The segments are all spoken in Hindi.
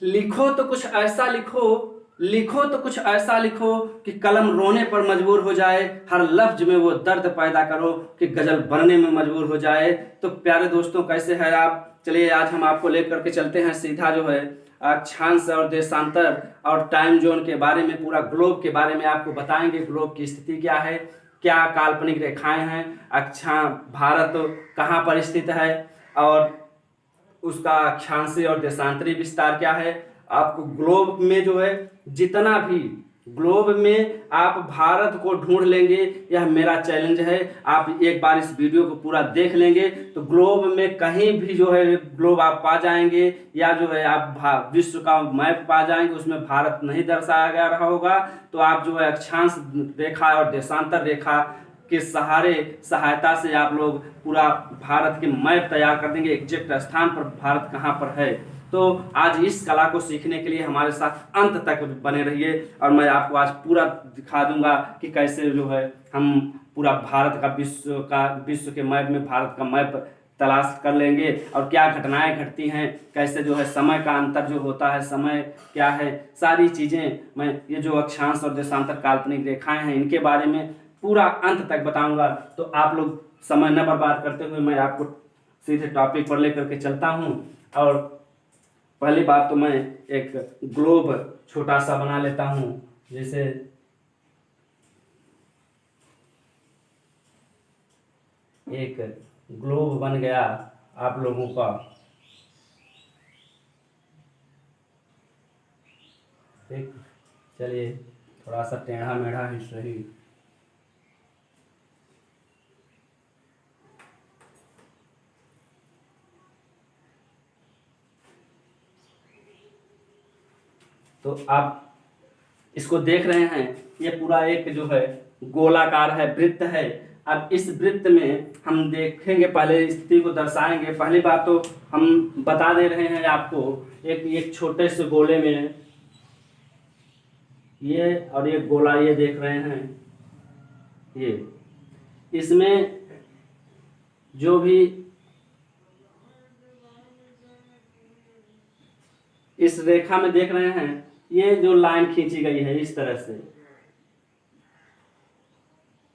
लिखो तो कुछ ऐसा लिखो, लिखो तो कुछ ऐसा लिखो कि कलम रोने पर मजबूर हो जाए, हर लफ्ज में वो दर्द पैदा करो कि गजल बनने में मजबूर हो जाए। तो प्यारे दोस्तों, कैसे हैं आप? चलिए आज हम आपको लेकर के चलते हैं सीधा जो है अक्षांश और देशांतर और टाइम जोन के बारे में, पूरा ग्लोब के बारे में आपको बताएंगे। ग्लोब की स्थिति क्या है, क्या काल्पनिक रेखाएं हैं, अक्षा भारत कहाँ पर स्थित है, और उसका अक्षांशीय और देशांतरी विस्तार क्या है। आपको ग्लोब में जो है जितना भी ग्लोब में आप भारत को ढूंढ लेंगे, यह मेरा चैलेंज है। आप एक बार इस वीडियो को पूरा देख लेंगे तो ग्लोब में कहीं भी जो है ग्लोब आप पा जाएंगे, या जो है आप विश्व का मैप पा जाएंगे, उसमें भारत नहीं दर्शाया गया रहा होगा। तो आप जो है अक्षांश रेखा और देशांतर रेखा के सहायता से आप लोग पूरा भारत के मैप तैयार कर देंगे, एग्जैक्ट स्थान पर भारत कहाँ पर है। तो आज इस कला को सीखने के लिए हमारे साथ अंत तक बने रहिए, और मैं आपको आज पूरा दिखा दूंगा कि कैसे जो है हम पूरा भारत का विश्व के मैप में भारत का मैप तलाश कर लेंगे, और क्या घटनाएं घटती हैं, कैसे जो है समय का अंतर जो होता है, समय क्या है, सारी चीजें मैं ये जो अक्षांश और देशांतर काल्पनिक रेखाएं हैं इनके बारे में पूरा अंत तक बताऊंगा। तो आप लोग समय न बर्बाद करते हुए मैं आपको सीधे टॉपिक पर लेकर के चलता हूं। और पहली बात तो मैं एक ग्लोब छोटा सा बना लेता हूं, जैसे एक ग्लोब बन गया आप लोगों का। ठीक, चलिए थोड़ा सा टेढ़ा मेढ़ा ही सही। तो आप इसको देख रहे हैं, ये पूरा एक जो है गोलाकार है, वृत्त है। अब इस वृत्त में हम देखेंगे, पहले स्थिति को दर्शाएंगे। पहली बात तो हम बता दे रहे हैं आपको, एक एक छोटे से गोले में ये और एक गोला ये देख रहे हैं, ये इसमें जो भी इस रेखा में देख रहे हैं, ये जो लाइन खींची गई है इस तरह से,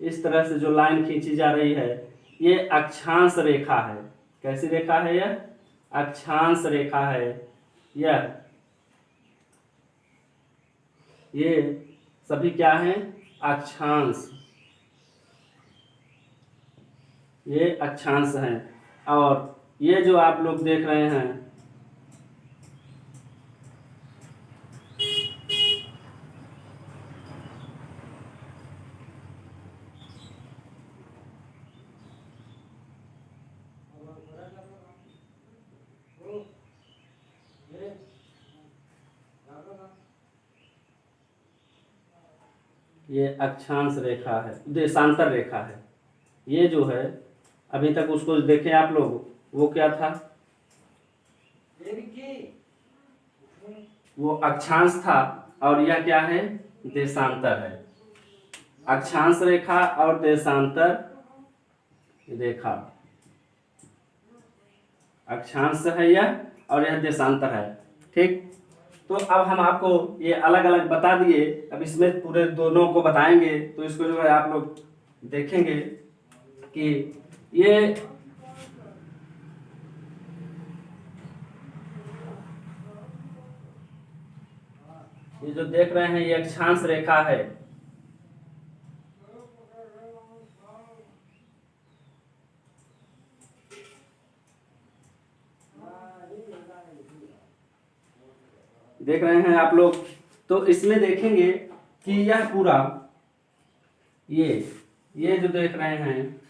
इस तरह से जो लाइन खींची जा रही है, ये अक्षांश रेखा है। कैसी रेखा है यह? अक्षांश रेखा है। ये सभी क्या हैं? अक्षांश। ये अक्षांश हैं। और ये जो आप लोग देख रहे हैं, ये अक्षांश रेखा है, देशांतर रेखा है। ये जो है अभी तक उसको देखें आप लोग, वो क्या था? वो अक्षांश था, और यह क्या है? देशांतर है। अक्षांश रेखा और देशांतर रेखा, अक्षांश है यह और यह देशांतर है। ठीक, तो अब हम आपको ये अलग अलग बता दिए, अब इसमें पूरे दोनों को बताएंगे। तो इसको जो है आप लोग देखेंगे कि ये जो देख रहे हैं ये अक्षांश रेखा है। देख रहे हैं आप लोग, तो इसमें देखेंगे कि यह पूरा ये जो देख रहे हैं,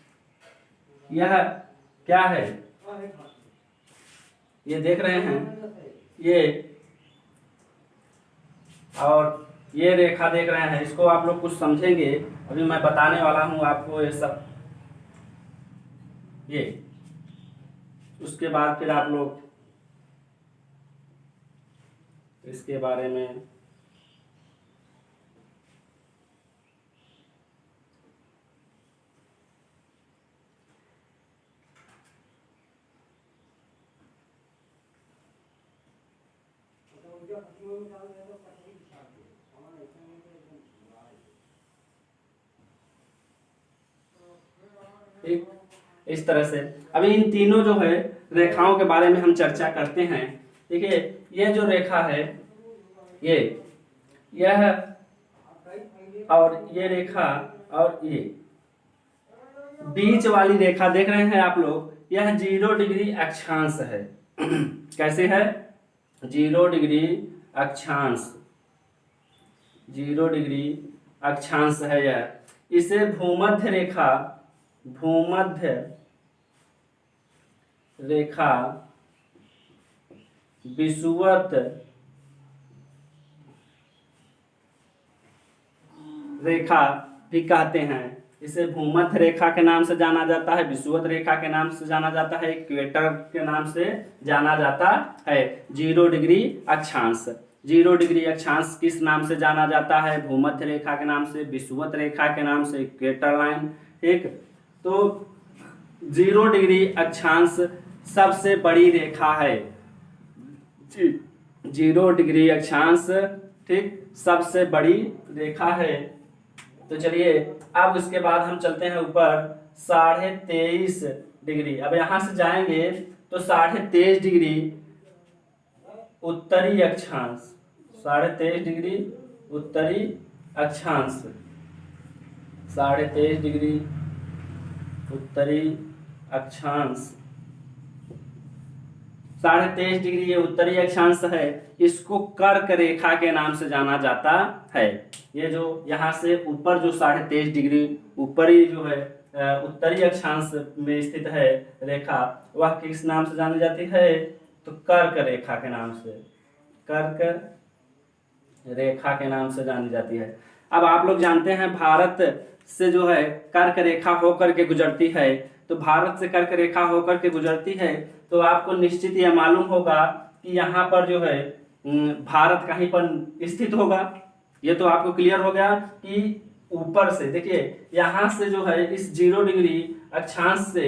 यह क्या है? ये देख रहे हैं, ये और ये रेखा देख रहे हैं। इसको आप लोग कुछ समझेंगे, अभी मैं बताने वाला हूं आपको ये सब। ये उसके बाद फिर आप लोग इसके बारे में ठीक, इस तरह से अभी इन तीनों जो है रेखाओं के बारे में हम चर्चा करते हैं। देखिए ये जो रेखा है, ये यह और ये रेखा और ये बीच वाली रेखा देख रहे हैं आप लोग, यह 0 डिग्री अक्षांश है। कैसे है? 0 डिग्री अक्षांश, 0 डिग्री अक्षांश है यह। इसे भूमध्य रेखा, भूमध्य रेखा, विषुवत रेखा भी कहते हैं। इसे भूमध्य रेखा के नाम से जाना जाता है, विषुवत रेखा के नाम से जाना जाता है, इक्वेटर के नाम से जाना जाता है। 0 डिग्री अक्षांश, 0 डिग्री अक्षांश किस नाम से जाना जाता है? भूमध्य रेखा के नाम से, विषुवत रेखा के नाम से, इक्वेटर लाइन। ठीक, तो 0 डिग्री अक्षांश सबसे बड़ी रेखा है। 0 डिग्री अक्षांश, ठीक, सबसे बड़ी रेखा है। तो चलिए अब उसके बाद हम चलते हैं ऊपर 23.5 डिग्री। अब यहां से जाएंगे तो 23.5 डिग्री उत्तरी अक्षांश, 23.5 डिग्री उत्तरी अक्षांश, 23.5 डिग्री उत्तरी अक्षांश, 23.5 डिग्री ये उत्तरी अक्षांश है। इसको कर्क रेखा के नाम से जाना जाता है। ये जो यहाँ से ऊपर जो 23.5 डिग्री ऊपरी जो है उत्तरी अक्षांश में स्थित है रेखा, वह किस नाम से जानी जाती है? तो कर्क रेखा के नाम से, कर्क रेखा के नाम से जानी जाती है। अब आप लोग जानते हैं भारत से जो है कर्क रेखा होकर के गुजरती है। तो भारत से कर्क रेखा होकर के गुजरती है तो आपको निश्चित यह मालूम होगा कि यहाँ पर जो है भारत कहीं पर स्थित होगा। ये तो आपको क्लियर हो गया कि ऊपर से देखिए यहाँ से जो है इस 0 डिग्री अक्षांश से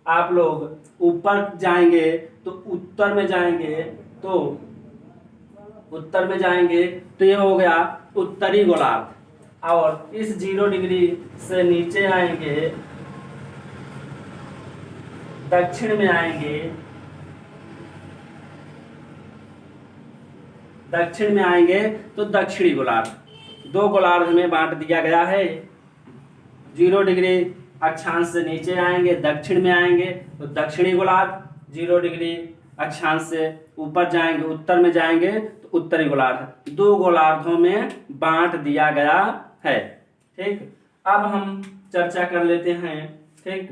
आप लोग ऊपर जाएंगे तो उत्तर में जाएंगे, तो उत्तर में जाएंगे तो ये हो गया उत्तरी गोलार्ध। और इस 0 डिग्री से नीचे आएंगे, दक्षिण में आएंगे, दक्षिण में आएंगे तो दक्षिणी गोलार्ध। 2 गोलार्ध में बांट दिया गया है। 0 डिग्री अक्षांश से नीचे आएंगे, दक्षिण में आएंगे तो दक्षिणी गोलार्ध, 0 डिग्री अक्षांश से ऊपर जाएंगे, उत्तर में जाएंगे तो उत्तरी गोलार्ध। 2 गोलार्धों में बांट दिया गया है। ठीक, अब हम चर्चा कर लेते हैं। ठीक,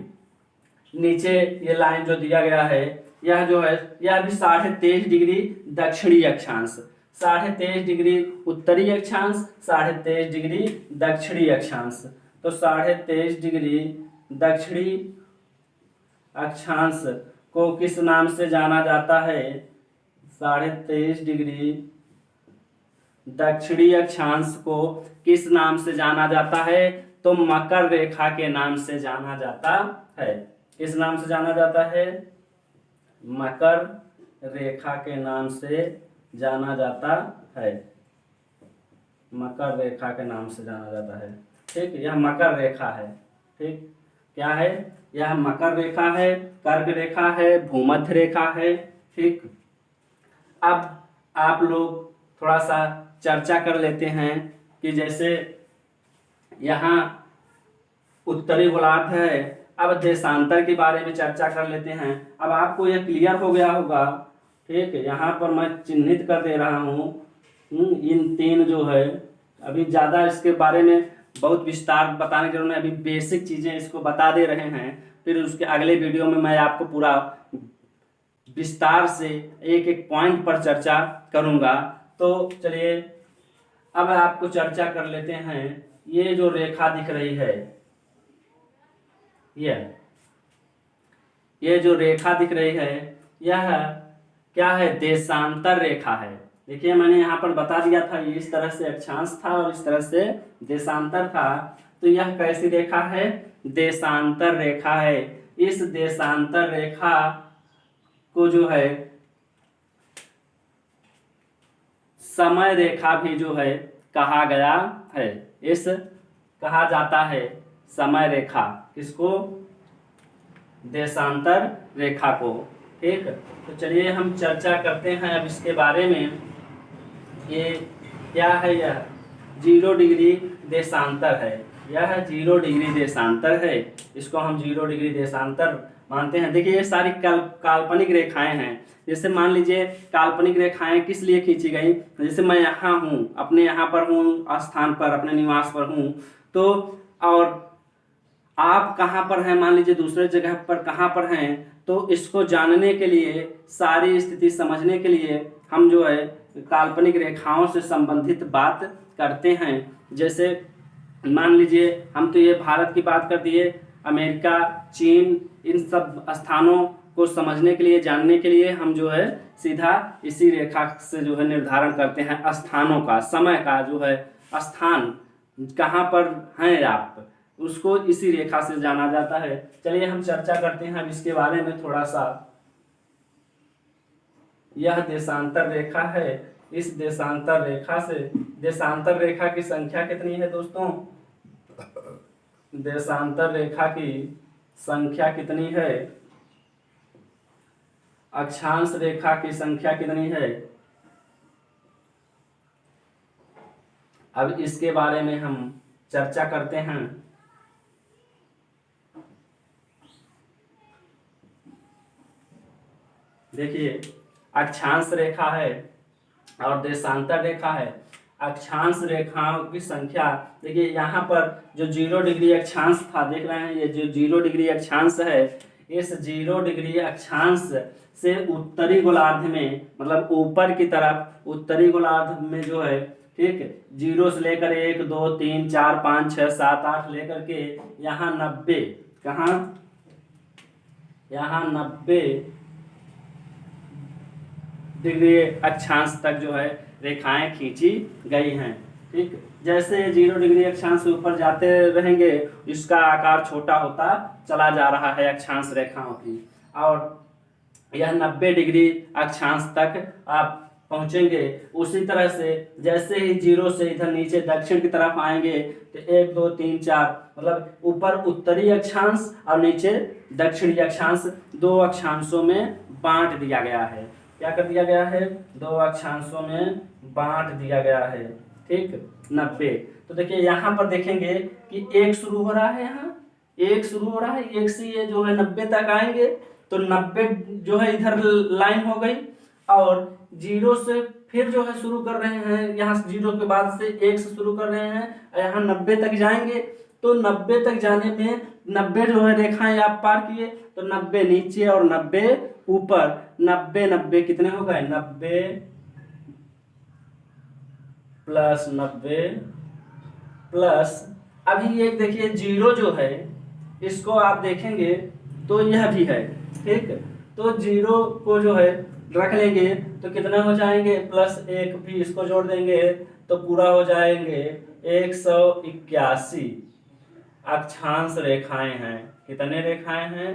नीचे ये लाइन जो दिया गया है यह जो है यह भी 23.5 डिग्री दक्षिणी अक्षांश, 23.5 डिग्री उत्तरी अक्षांश, 23.5 डिग्री दक्षिणी अक्षांश। तो 23.5 डिग्री दक्षिणी अक्षांश को किस नाम से जाना जाता है? 23.5 डिग्री दक्षिणी अक्षांश को किस नाम से जाना जाता है? तो मकर रेखा के नाम से जाना जाता है। किस नाम से जाना जाता है? मकर रेखा के नाम से जाना जाता है, मकर रेखा के नाम से जाना जाता है। ठीक, यह मकर रेखा है। ठीक, क्या है? यह मकर रेखा है, कर्क रेखा है, भूमध्य रेखा है। ठीक, अब आप लोग थोड़ा सा चर्चा कर लेते हैं कि जैसे यहाँ उत्तरी गोलार्ध है, अब देशांतर के बारे में चर्चा कर लेते हैं। अब आपको यह क्लियर हो गया होगा। ठीक है, यहाँ पर मैं चिन्हित कर दे रहा हूँ इन 3 जो है। अभी ज़्यादा इसके बारे में बहुत विस्तार बताने की जरूरत नहीं, अभी बेसिक चीज़ें इसको बता दे रहे हैं। फिर उसके अगले वीडियो में मैं आपको पूरा विस्तार से एक एक पॉइंट पर चर्चा करूँगा। तो चलिए अब आपको चर्चा कर लेते हैं। ये जो रेखा दिख रही है, ये जो रेखा दिख रही है यह क्या है? देशांतर रेखा है। देखिए मैंने यहाँ पर बता दिया था, ये इस तरह से अक्षांश था और इस तरह से देशांतर था। तो यह कैसी रेखा है? देशांतर रेखा है। इस देशांतर रेखा को जो है समय रेखा भी जो है कहा गया है। इस कहा जाता है समय रेखा किसको? देशांतर रेखा को। ठीक, तो चलिए हम चर्चा करते हैं अब इसके बारे में। ये क्या है? यह 0 डिग्री देशांतर है। यह 0 डिग्री देशांतर है, इसको हम 0 डिग्री देशांतर मानते हैं। देखिए ये सारी काल्पनिक रेखाएं हैं। जैसे मान लीजिए काल्पनिक रेखाएं किस लिए खींची गई? जैसे मैं यहाँ हूँ, अपने यहाँ पर हूँ, स्थान पर, अपने निवास पर हूँ, तो और आप कहाँ पर हैं, मान लीजिए दूसरे जगह पर कहाँ पर हैं, तो इसको जानने के लिए, सारी स्थिति समझने के लिए हम जो है काल्पनिक रेखाओं से संबंधित बात करते हैं। जैसे मान लीजिए हम तो ये भारत की बात कर दिए, अमेरिका, चीन, इन सब स्थानों को समझने के लिए, जानने के लिए हम जो है सीधा इसी रेखा से जो है निर्धारण करते हैं स्थानों का, समय का जो है स्थान कहाँ पर हैं आप, उसको इसी रेखा से जाना जाता है। चलिए हम चर्चा करते हैं अब इसके बारे में थोड़ा सा। यह देशांतर रेखा है। इस देशांतर रेखा से, देशांतर रेखा की संख्या कितनी है दोस्तों? देशांतर रेखा की संख्या कितनी है? अक्षांश रेखा की संख्या कितनी है? अब इसके बारे में हम चर्चा करते हैं। देखिए अक्षांश रेखा है और देशांतर रेखा है। अक्षांश रेखाओं की संख्या, देखिए यहाँ पर जो 0 डिग्री अक्षांश था, देख रहे हैं, ये जो 0 डिग्री अक्षांश है, इस 0 डिग्री अक्षांश से उत्तरी गोलार्ध में, मतलब ऊपर की तरफ उत्तरी गोलार्ध में जो है, ठीक, 0 से लेकर 1 2 3 4 5 6 7 8 लेकर के यहाँ 90, कहाँ? यहाँ 90 डिग्री अक्षांश तक जो है रेखाएं खींची गई हैं। ठीक, जैसे 0 डिग्री अक्षांश से ऊपर जाते रहेंगे, इसका आकार छोटा होता चला जा रहा है अक्षांश रेखाओं की, और यह 90 डिग्री अक्षांश तक आप पहुंचेंगे। उसी तरह से जैसे ही 0 से इधर नीचे दक्षिण की तरफ आएंगे तो 1 2 3 4, मतलब ऊपर उत्तरी अक्षांश और नीचे दक्षिणी अक्षांश, 2 अक्षांशों में बांट दिया गया है। क्या कर दिया गया है? 2 अक्षांशों में बांट दिया गया है। ठीक, 90। तो देखिए यहाँ पर देखेंगे कि 1 शुरू हो रहा है, यहाँ 1 शुरू हो रहा है, 1 से ये जो है 90 तक आएंगे, तो 90 जो है इधर लाइन हो गई, और 0 से फिर जो है शुरू कर रहे हैं, यहाँ 0 के बाद से 1 से शुरू कर रहे हैं, यहाँ 90 तक जाएंगे, तो 90 तक जाने में 90 जो है रेखाएं आप पार किए, तो 90 नीचे और 90 ऊपर, 90 90 कितने हो गए? 90 प्लस 90 प्लस, अभी एक देखिए 0 जो है, इसको आप देखेंगे तो यह भी है। ठीक, तो 0 को जो है रख लेंगे तो कितने हो जाएंगे? +1 भी इसको जोड़ देंगे तो पूरा हो जाएंगे 181 अक्षांश रेखाएं हैं। कितने रेखाएं हैं?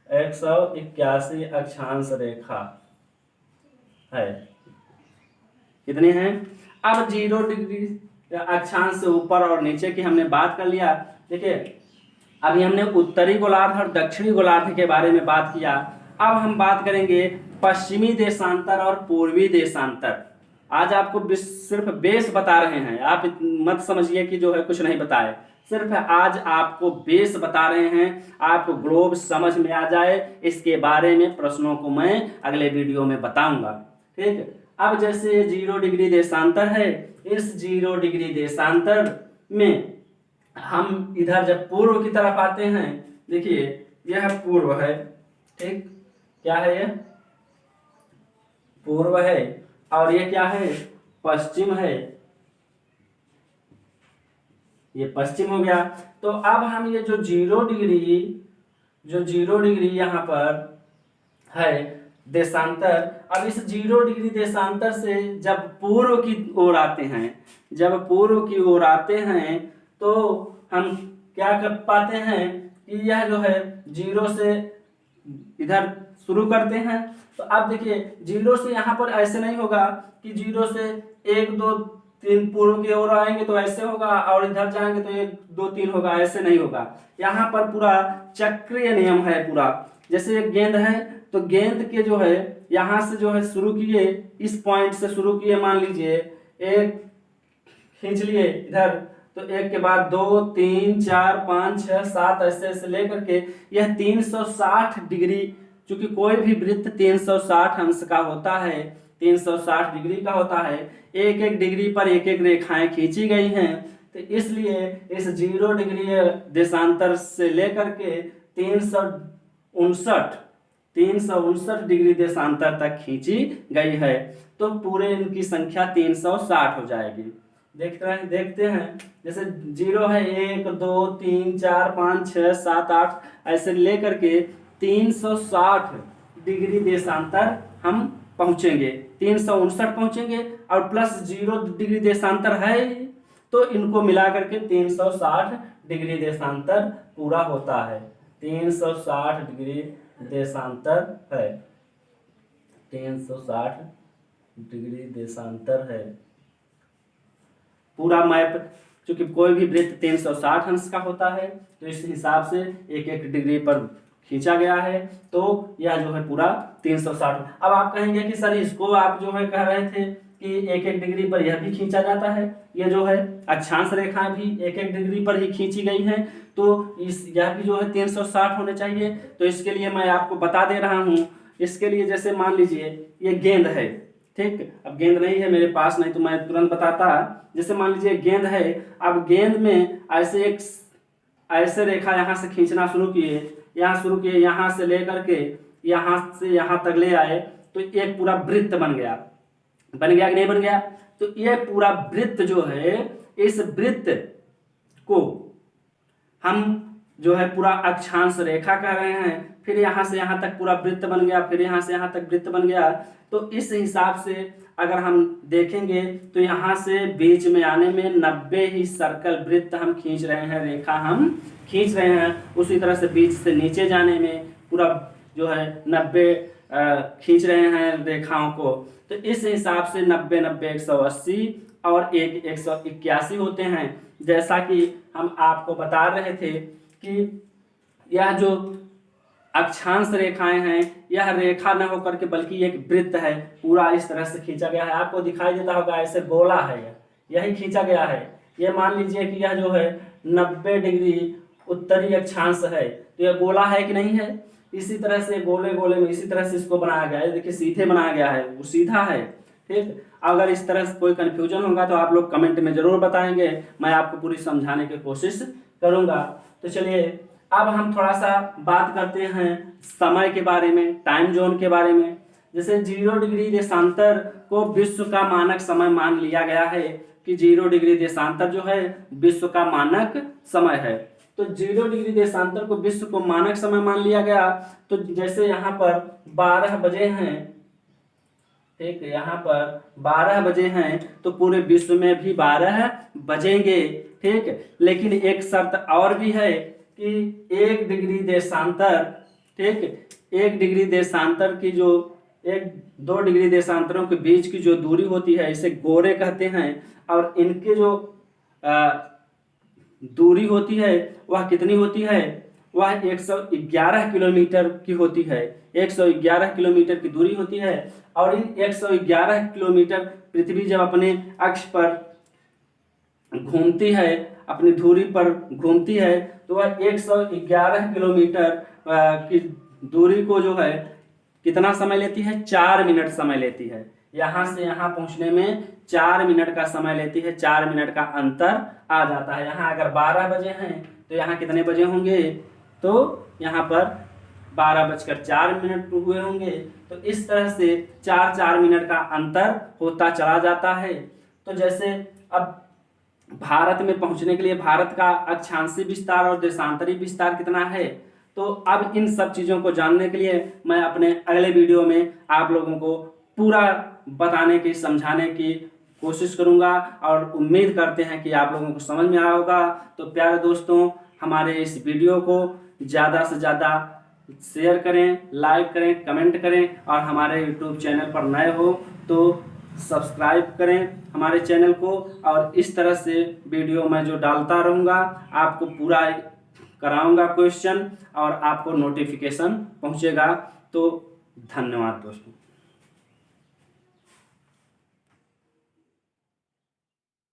181 अक्षांश रेखा है। कितने हैं? अब 0 डिग्री अक्षांश से ऊपर और नीचे की हमने बात कर लिया। देखिए अभी हमने उत्तरी गोलार्ध और दक्षिणी गोलार्ध के बारे में बात किया। अब हम बात करेंगे पश्चिमी देशांतर और पूर्वी देशांतर। आज आपको सिर्फ बेस बता रहे हैं, आप मत समझिए कि जो है कुछ नहीं बताए, सिर्फ आज आपको बेस बता रहे हैं, आपको ग्लोब समझ में आ जाए, इसके बारे में प्रश्नों को मैं अगले वीडियो में बताऊंगा। ठीक, अब जैसे 0 डिग्री देशांतर है, इस 0 डिग्री देशांतर में हम इधर जब पूर्व की तरफ आते हैं, देखिए यह पूर्व है। ठीक, क्या है? यह पूर्व है, और ये क्या है? पश्चिम है। ये पश्चिम हो गया। तो अब हम ये जो 0 डिग्री यहाँ पर है देशांतर, अब इस 0 डिग्री देशांतर से जब पूर्व की ओर आते हैं, तो हम क्या कर पाते हैं कि यह जो है 0 से इधर शुरू करते हैं। तो अब देखिए जीरो से यहाँ पर ऐसे नहीं होगा कि जीरो से 1 2 3 पूर्व की ओर आएंगे तो ऐसे होगा, और इधर जाएंगे तो 1 2 3 होगा, ऐसे नहीं होगा। यहाँ पर पूरा चक्रीय नियम है पूरा। जैसे एक गेंद है तो गेंद के जो है यहाँ से जो है शुरू किए, इस पॉइंट से शुरू किए, मान लीजिए एक खींच लिए इधर, तो एक के बाद 2 3 4 5 6 7 ऐसे ऐसे लेकर के यह 360 डिग्री, चूंकि कोई भी वृत्त 360 अंश का होता है, 360 डिग्री का होता है, एक एक डिग्री पर एक एक रेखाएं खींची गई हैं। तो इसलिए इस 0 डिग्री देशांतर से लेकर के 359 डिग्री देशांतर तक खींची गई है। तो पूरे इनकी संख्या 360 हो जाएगी। देखते हैं जैसे 0 है 1 2 3 4 5 6 7 8 ऐसे लेकर के 360 डिग्री देशांतर हम पहुंचेंगे, 359 पहुंचेंगे, और प्लस 0 डिग्री देशांतर है तो इनको मिला करके 360 डिग्री देशांतर पूरा होता है। 360 डिग्री देशांतर है, 360 डिग्री देशांतर है पूरा मैप। क्योंकि कोई भी वृत्त 360 अंश का होता है तो इस हिसाब से एक एक डिग्री पर खींचा गया है, तो यह जो है पूरा 360। अब आप कहेंगे कि सर इसको आप जो है कह रहे थे कि एक एक डिग्री पर यह भी खींचा जाता है, ये जो है अक्षांश रेखाएं भी एक एक डिग्री पर ही खींची गई हैं, तो इस यह भी जो है 360 होने चाहिए। तो इसके लिए मैं आपको बता दे रहा हूँ। इसके लिए जैसे मान लीजिए ये गेंद है, ठीक, अब गेंद नहीं है मेरे पास, नहीं तो मैं तुरंत बताता। जैसे मान लीजिए गेंद है, अब गेंद में ऐसे रेखा यहाँ से खींचना शुरू किए, यहाँ से लेकर के यहाँ से यहाँ तक ले आए, तो एक पूरा वृत्त बन गया कि नहीं बन गया। तो ये पूरा वृत्त जो है, इस वृत्त को हम जो है पूरा अक्षांश रेखा कह रहे हैं। फिर यहाँ से यहाँ तक पूरा वृत्त बन गया, फिर यहाँ से यहाँ तक वृत्त बन गया। तो इस हिसाब से अगर हम देखेंगे तो यहाँ से बीच में आने में 90 ही सर्कल वृत्त हम खींच रहे हैं, रेखा हम खींच रहे हैं। उसी तरह से बीच से नीचे जाने में पूरा जो है 90 खींच रहे हैं रेखाओं को। तो इस हिसाब से 90 90 180 और 181 होते हैं। जैसा कि हम आपको बता रहे थे कि यह जो अक्षांश रेखाएं हैं, यह रेखा न होकर के बल्कि एक वृत्त है, पूरा इस तरह से खींचा गया है। आपको दिखाई देता होगा ऐसे गोला है, यही खींचा गया है। ये मान लीजिए कि यह जो है 90 डिग्री उत्तरी अक्षांश है, तो यह गोला है कि नहीं है। इसी तरह से गोले गोले में इसी तरह से इसको बनाया गया है। देखिए सीधे बनाया गया है, वो सीधा है, ठीक। अगर इस तरह से कोई कंफ्यूजन होगा तो आप लोग कमेंट में जरूर बताएंगे, मैं आपको पूरी समझाने की कोशिश करूंगा। तो चलिए अब हम थोड़ा सा बात करते हैं समय के बारे में, टाइम जोन के बारे में। जैसे 0 डिग्री देशांतर को विश्व का मानक समय मान लिया गया है कि 0 डिग्री देशांतर जो है विश्व का मानक समय है। तो 0 डिग्री देशांतर को विश्व को मानक समय मान लिया गया। तो जैसे यहाँ पर 12 बजे हैं, ठीक, यहाँ पर 12 बजे हैं, तो पूरे विश्व में भी 12 बजेंगे, ठीक। लेकिन एक शर्त और भी है कि 1 डिग्री देशांतर, ठीक, 1 डिग्री देशांतर की जो 2 डिग्री देशांतरों के बीच की जो दूरी होती है, इसे गोरे कहते हैं। और इनके जो दूरी होती है वह कितनी होती है, वह 111 किलोमीटर की होती है। 111 किलोमीटर की दूरी होती है। और इन 111 किलोमीटर पृथ्वी जब अपने अक्ष पर घूमती है, अपनी धुरी पर घूमती है, तो वह 111 किलोमीटर की दूरी को जो है कितना समय लेती है, 4 मिनट समय लेती है। यहाँ से यहाँ पहुँचने में 4 मिनट का समय लेती है, 4 मिनट का अंतर आ जाता है। यहाँ अगर 12 बजे हैं तो यहाँ कितने बजे होंगे, तो यहाँ पर 12:04 हुए होंगे। तो इस तरह से 4 मिनट का अंतर होता चला जाता है। तो जैसे अब भारत में पहुंचने के लिए भारत का अक्षांशीय विस्तार और देशांतरी विस्तार कितना है, तो अब इन सब चीज़ों को जानने के लिए मैं अपने अगले वीडियो में आप लोगों को पूरा बताने की, समझाने की कोशिश करूंगा। और उम्मीद करते हैं कि आप लोगों को समझ में आया होगा। तो प्यारे दोस्तों, हमारे इस वीडियो को ज़्यादा से ज़्यादा शेयर करें, लाइक करें, कमेंट करें और हमारे यूट्यूब चैनल पर नए हो तो सब्सक्राइब करें हमारे चैनल को। और इस तरह से वीडियो मैं जो डालता रहूँगा आपको पूरा कराऊंगा क्वेश्चन और आपको नोटिफिकेशन पहुँचेगा। तो धन्यवाद दोस्तों।